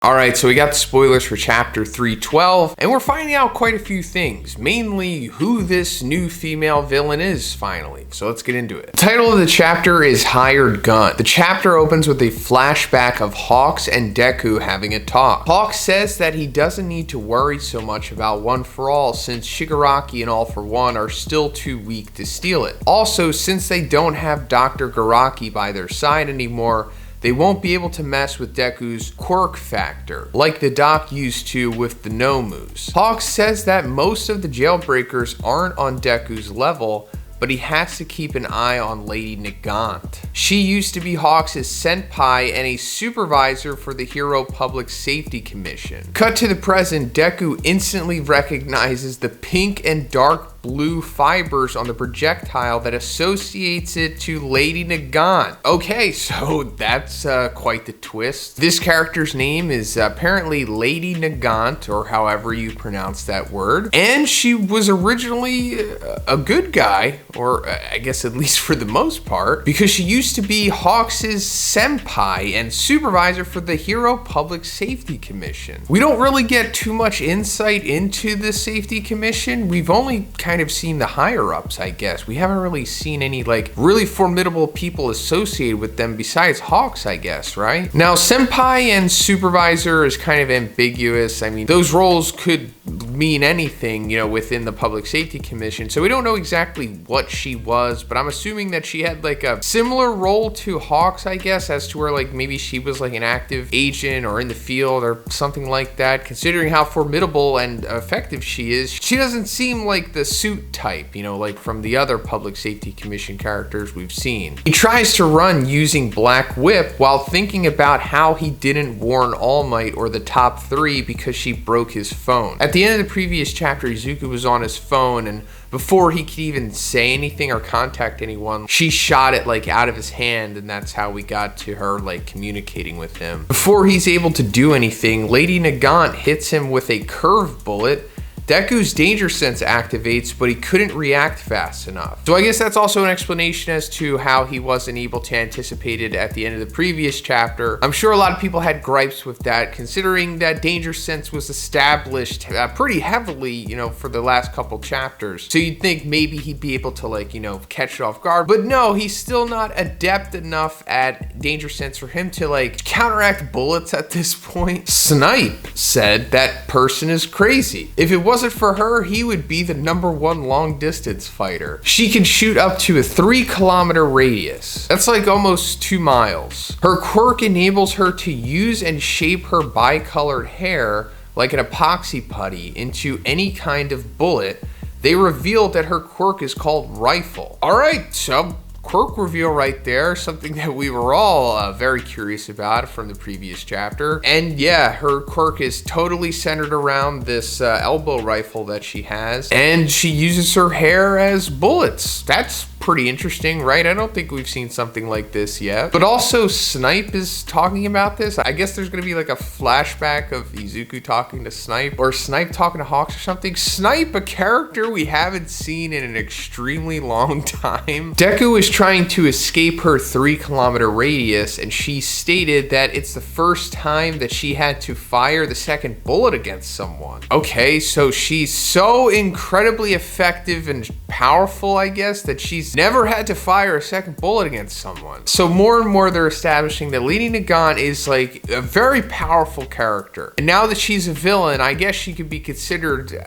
Alright, so we got the spoilers for chapter 312, and we're finding out quite a few things, mainly who this new female villain is, finally. So let's get into it. The title of the chapter is Hired Gun. The chapter opens with a flashback of Hawks and Deku having a talk. Hawks says that he doesn't need to worry so much about One for All since Shigaraki and All for One are still too weak to steal it. Also, since they don't have Dr. Garaki by their side anymore, they won't be able to mess with Deku's quirk factor, like the doc used to with the Nomus. Hawks says that most of the jailbreakers aren't on Deku's level, but he has to keep an eye on Lady Nagant. She used to be Hawks' senpai and a supervisor for the Hero Public Safety Commission. Cut to the present, Deku instantly recognizes the pink and dark blue fibers on the projectile that associates it to Lady Nagant. Okay, so that's quite the twist. This character's name is apparently Lady Nagant, or however you pronounce that word. And she was originally a good guy, or I guess at least for the most part, because she used to be Hawks' senpai and supervisor for the Hero Public Safety Commission. We don't really get too much insight into the Safety Commission. We've only kind of seen the higher ups, I guess. We haven't really seen any like really formidable people associated with them besides Hawks, I guess, right? Now, senpai and supervisor is kind of ambiguous. I mean, those roles could mean anything, you know, within the Public Safety Commission. So we don't know exactly what she was, but I'm assuming that she had like a similar role to Hawks, I guess, as to where like maybe she was like an active agent or in the field or something like that. Considering how formidable and effective she is, she doesn't seem like the suit type, you know, like from the other Public Safety Commission characters we've seen. He tries to run using Black Whip while thinking about how he didn't warn All Might or the top 3 because she broke his phone. At the end of the previous chapter, Izuku was on his phone, and before he could even say anything or contact anyone, she shot it like out of his hand, and that's how we got to her like communicating with him. Before he's able to do anything, Lady Nagant hits him with a curve bullet. Deku's danger sense activates, but he couldn't react fast enough. So I guess that's also an explanation as to how he wasn't able to anticipate it at the end of the previous chapter. I'm sure a lot of people had gripes with that, considering that danger sense was established pretty heavily, you know, for the last couple chapters. So you'd think maybe he'd be able to like, you know, catch it off guard, but no, he's still not adept enough at danger sense for him to like counteract bullets at this point. Snipe said that person is crazy. If it wasn't for her, he would be the #1 long distance fighter. She can shoot up to a 3-kilometer radius. That's like almost 2 miles. Her quirk enables her to use and shape her bicolored hair like an epoxy putty into any kind of bullet. They revealed that her quirk is called Rifle. All right, so quirk reveal right there, something that we were all very curious about from the previous chapter. And yeah, her quirk is totally centered around this elbow rifle that she has, and she uses her hair as bullets. That's pretty interesting, right? I don't think we've seen something like this yet. But also, Snipe is talking about this. I guess there's gonna be like a flashback of Izuku talking to Snipe, or Snipe talking to Hawks or something. Snipe, a character we haven't seen in an extremely long time. Deku is trying to escape her 3-kilometer radius, and she stated that it's the first time that she had to fire the second bullet against someone. Okay, so she's so incredibly effective and powerful, I guess, that she's never had to fire a second bullet against someone. So more and more they're establishing that Lady Nagant is like a very powerful character. And now that she's a villain, I guess she could be considered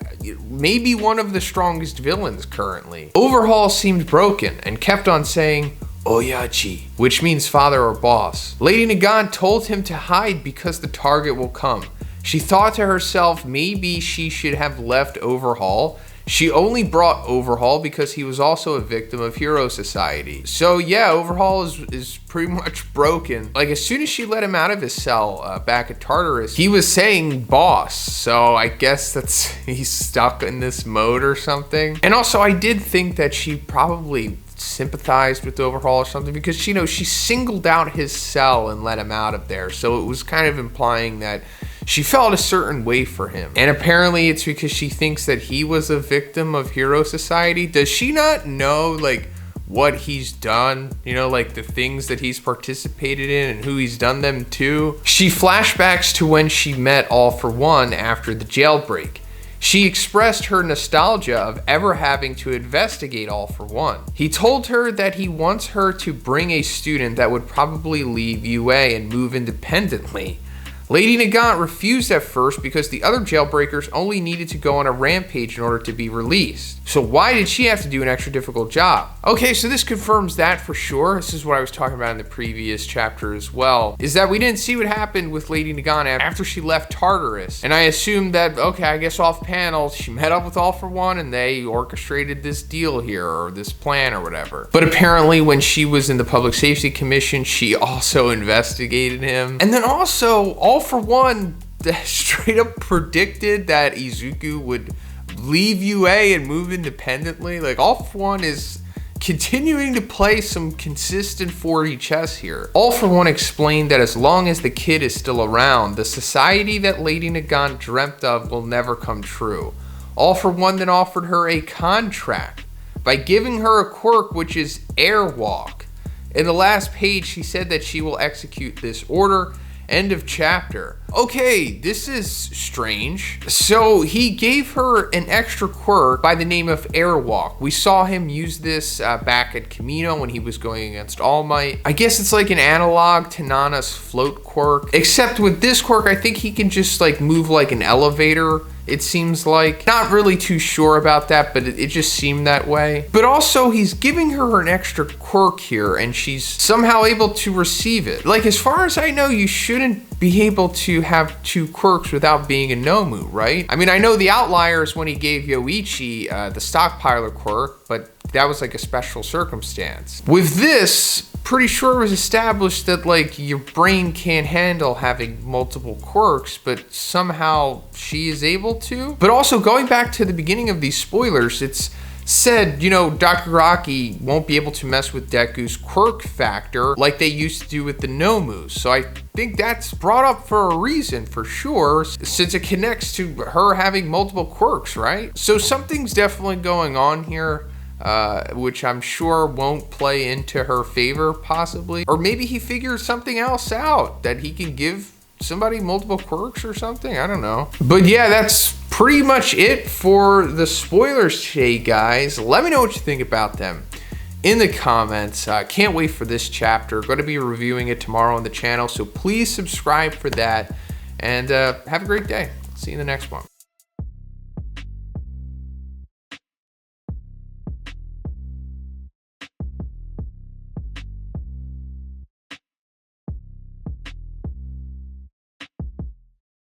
maybe one of the strongest villains currently. Overhaul seemed broken and kept on saying, Oyachi, which means father or boss. Lady Nagant told him to hide because the target will come. She thought to herself maybe she should have left Overhaul. She only brought Overhaul because he was also a victim of Hero Society. So yeah, Overhaul is pretty much broken. Like as soon as she let him out of his cell back at Tartarus, he was saying boss. So I guess he's stuck in this mode or something. And also I did think that she probably sympathized with Overhaul or something, because you know, she singled out his cell and let him out of there. So it was kind of implying that she felt a certain way for him. And apparently it's because she thinks that he was a victim of Hero Society. Does she not know like what he's done, you know, like the things that he's participated in and who he's done them to. She flashbacks to when she met All For One after the jailbreak. She expressed her nostalgia of ever having to investigate All For One. He told her that he wants her to bring a student that would probably leave UA and move independently. Lady Nagant refused at first because the other jailbreakers only needed to go on a rampage in order to be released. So why did she have to do an extra difficult job? Okay, so this confirms that for sure. This is what I was talking about in the previous chapter as well, is that we didn't see what happened with Lady Nagant after she left Tartarus. And I assumed that, okay, I guess off panel, she met up with All For One and they orchestrated this deal here, or this plan or whatever. But apparently when she was in the Public Safety Commission, she also investigated him. And then also, All For One straight up predicted that Izuku would leave UA and move independently. Like, All For One is continuing to play some consistent 4D chess here. All For One explained that as long as the kid is still around, the society that Lady Nagant dreamt of will never come true. All For One then offered her a contract by giving her a quirk, which is Airwalk. In the last page, she said that she will execute this order. End of chapter. Okay, this is strange. So he gave her an extra quirk by the name of Airwalk. We saw him use this back at Kamino when he was going against All Might. I guess it's like an analog to Nana's float quirk, except with this quirk, I think he can just like move like an elevator. It seems like. Not really too sure about that, but it just seemed that way. But also, he's giving her an extra quirk here, and she's somehow able to receive it. Like, as far as I know, you shouldn't be able to have two quirks without being a Nomu, right? I mean, I know the outlier is when he gave Yoichi the stockpiler quirk, but that was like a special circumstance. With this, pretty sure it was established that like your brain can't handle having multiple quirks, but somehow she is able to. But also, going back to the beginning of these spoilers, it's said, you know, Dr. Rocky won't be able to mess with Deku's quirk factor like they used to do with the Nomus. So I think that's brought up for a reason, for sure, since it connects to her having multiple quirks, right? So something's definitely going on here. Which I'm sure won't play into her favor, possibly. Or maybe he figures something else out, that he can give somebody multiple quirks or something, I don't know. But yeah, that's pretty much it for the spoilers today, guys. Let me know what you think about them in the comments. Can't wait for this chapter. Going to be reviewing it tomorrow on the channel, so please subscribe for that. And have a great day. See you in the next one.